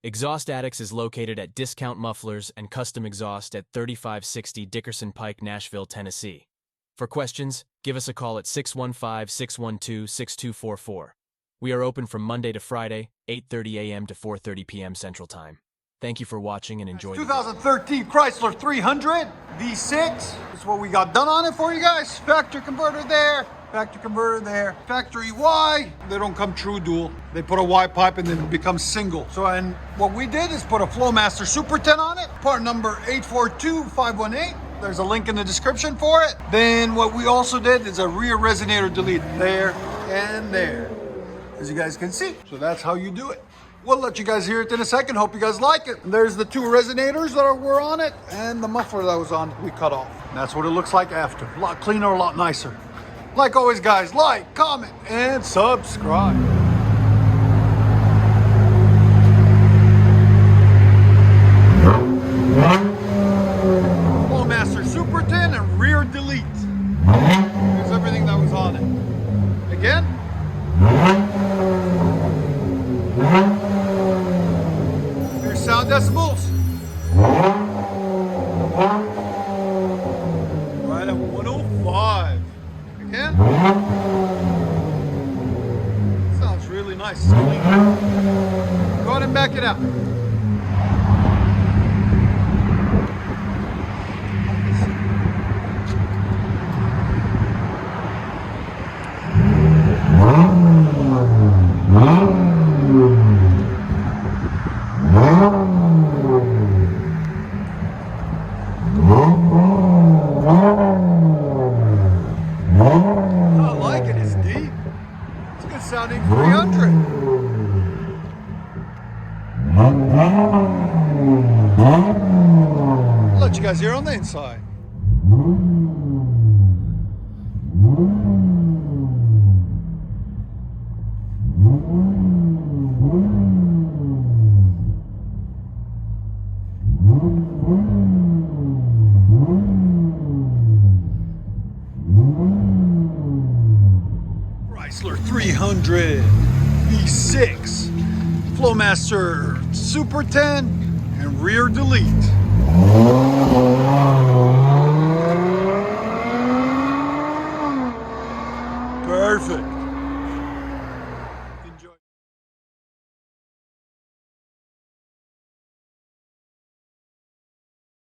Exhaust Addicts is located at Discount Mufflers and Custom Exhaust at 3560 Dickerson Pike, Nashville, Tennessee. For questions, give us a call at 615-612-6244. We are open from Monday to Friday, 8:30 a.m. to 4:30 p.m. Central Time. Thank you for watching and enjoy. 2013 Chrysler 300 V6. That's what we got done on it for you guys. Factory converter there. Factory converter there. Factory Y. They don't come true dual. They put a Y pipe and then it becomes single. So, and what we did is put a FLOWMASTER Super 10 on it. Part number 842518. There's a link in the description for it. Then what we also did is a rear resonator delete there and there, as you guys can see. So that's how you do it. We'll let you guys hear it in a second. Hope you guys like it. And there's the two resonators that were on it and the muffler that was on we cut off. And that's what it looks like after. A lot cleaner, a lot nicer. Like always, guys, like, comment, and subscribe. FLOWMASTER Super 10 and rear delete. Here's everything that was on it. Again. Here's sound decibels. Right at 105. Again. Sounds really nice. It's clean. Go ahead and back it out. I like it, it's deep. It's good sounding 300. I'll let you guys hear on the inside. Chrysler 300 V6, FLOWMASTER Super 10, and rear delete.